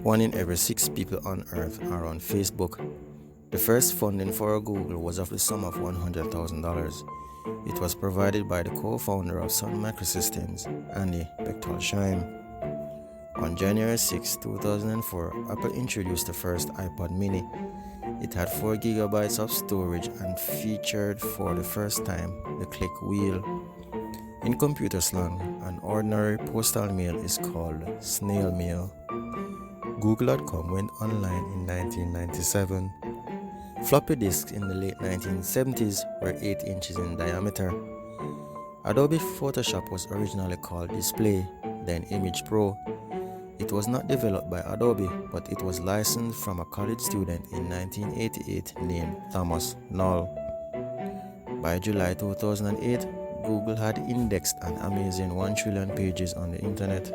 1 in every 6 people on Earth are on Facebook. The first funding for Google was of the sum of $100,000. It was provided by the co-founder of Sun Microsystems, Andy Bechtolsheim. On January 6, 2004, Apple introduced the first iPod mini. It had 4 gigabytes of storage and featured for the first time the click wheel. In computer slang, an ordinary postal mail is called snail mail. Google.com went online in 1997. Floppy disks in the late 1970s were 8 inches in diameter. Adobe Photoshop was originally called Display, then Image Pro. It was not developed by Adobe, but it was licensed from a college student in 1988 named Thomas Knoll. By July 2008, Google had indexed an amazing 1 trillion pages on the internet.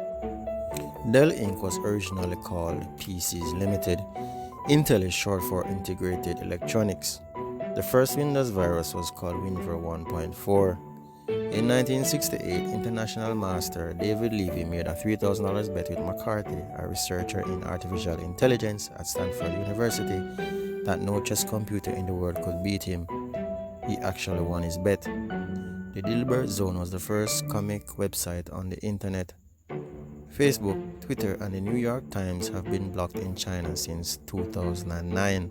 Dell Inc. was originally called PCs Limited. Intel is short for Integrated Electronics. The first Windows virus was called WinVer 1.4. In 1968, international master David Levy made a $3,000 bet with McCarthy, a researcher in artificial intelligence at Stanford University, that no chess computer in the world could beat him. He actually won his bet. The Dilbert Zone was the first comic website on the internet. Facebook, Twitter, and the New York Times have been blocked in China since 2009.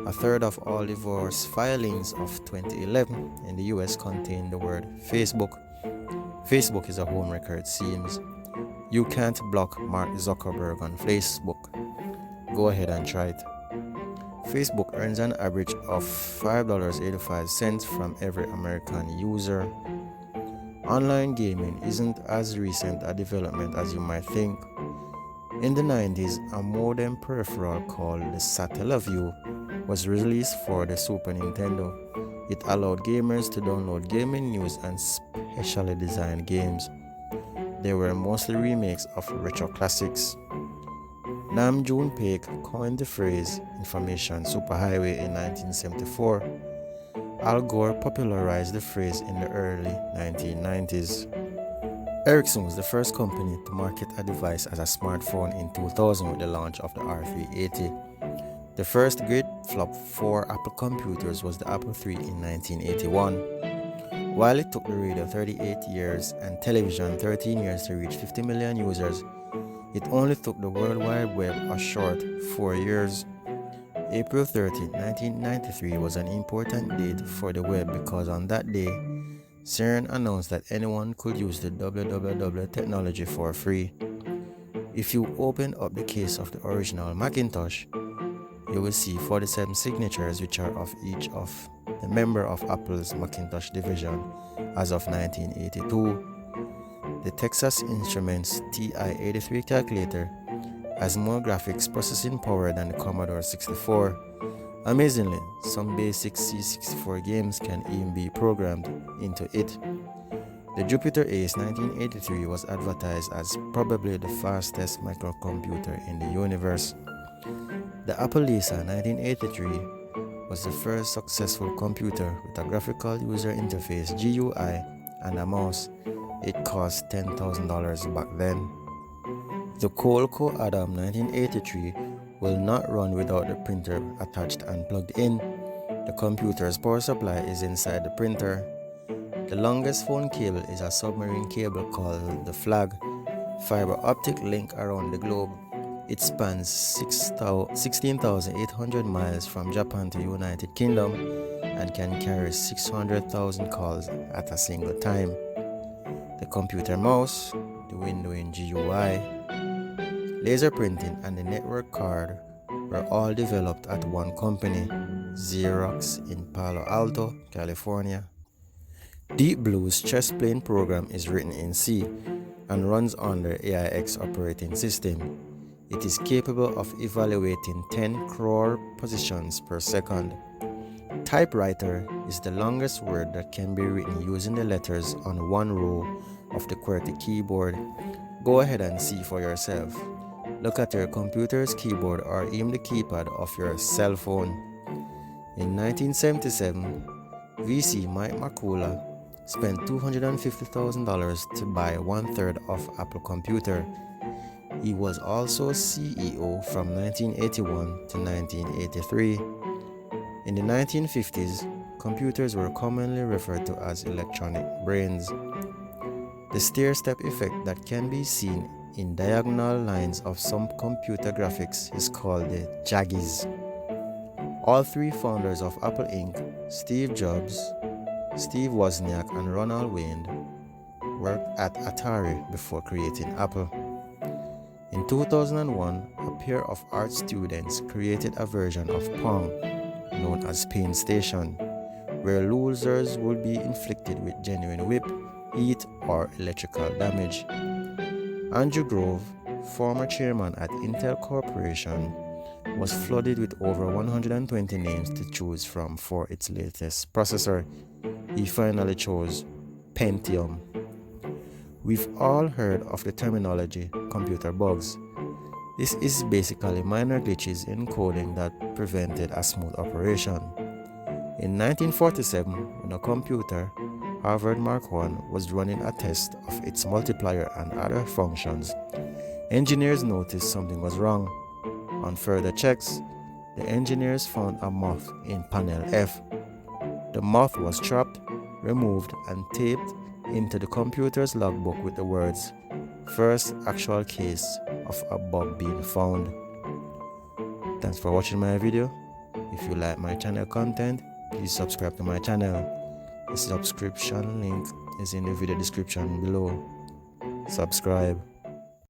A third of all divorce filings of 2011 in the US contain the word Facebook. Facebook is a home wrecker, it seems. You can't block Mark Zuckerberg on Facebook. Go ahead and try it. Facebook earns an average of $5.85 from every American user. Online gaming isn't as recent a development as you might think. In the 90s, a modem peripheral called the Satellaview was released for the Super Nintendo. It allowed gamers to download gaming news and specially designed games. They were mostly remakes of retro classics. Nam June Paik coined the phrase information superhighway in 1974. Al Gore popularized the phrase in the early 1990s. Ericsson was the first company to market a device as a smartphone in 2000 with the launch of the R380. The first great flop for Apple computers was the Apple III in 1981. While it took the radio 38 years and television 13 years to reach 50 million users, it only took the World Wide Web a short 4 years. April 30, 1993 was an important date for the web because on that day, CERN announced that anyone could use the www technology for free. If you open up the case of the original Macintosh, you will see 47 signatures which are of each of the member of Apple's Macintosh division as of 1982. The Texas Instruments TI-83 calculator has more graphics processing power than the Commodore 64. Amazingly, some basic C64 games can even be programmed into it. The Jupiter Ace 1983 was advertised as probably the fastest microcomputer in the universe. The Apple Lisa 1983 was the first successful computer with a graphical user interface GUI and a mouse. It cost $10,000 back then. The Coleco Adam 1983 will not run without the printer attached and plugged in. The computer's power supply is inside the printer. The longest phone cable is a submarine cable called the Flag, fiber optic link around the globe. It spans 16,800 miles from Japan to United Kingdom and can carry 600,000 calls at a single time. The computer mouse, the window in GUI, laser printing, and the network card were all developed at one company, Xerox in Palo Alto, California. Deep Blue's chess playing program is written in C and runs on the AIX operating system. It is capable of evaluating 10 crore positions per second. Typewriter is the longest word that can be written using the letters on one row of the QWERTY keyboard. Go ahead and see for yourself. Look at your computer's keyboard or even the keypad of your cell phone. In 1977, VC Mike Makula spent $250,000 to buy 1/3 of Apple computer. He was also CEO from 1981 to 1983. In the 1950s, computers were commonly referred to as electronic brains. The stair-step effect that can be seen in diagonal lines of some computer graphics is called the jaggies. All three founders of Apple Inc., Steve Jobs, Steve Wozniak, and Ronald Wayne, worked at Atari before creating Apple. In 2001, a pair of art students created a version of Pong known as Pain Station, where losers would be inflicted with genuine whip, heat, or electrical damage. Andrew Grove, former chairman at Intel Corporation, was flooded with over 120 names to choose from for its latest processor. He finally chose Pentium. We've all heard of the terminology computer bugs. This is basically minor glitches in coding that prevented a smooth operation. In 1947, when a computer, Harvard Mark I, was running a test of its multiplier and other functions, engineers noticed something was wrong. On further checks, the engineers found a moth in panel F. The moth was trapped, removed, and taped into the computer's logbook with the words, "First actual case of a bug being found." Thanks for watching my video. If you like my channel content, please subscribe to my channel. The subscription link is in the video description below. Subscribe.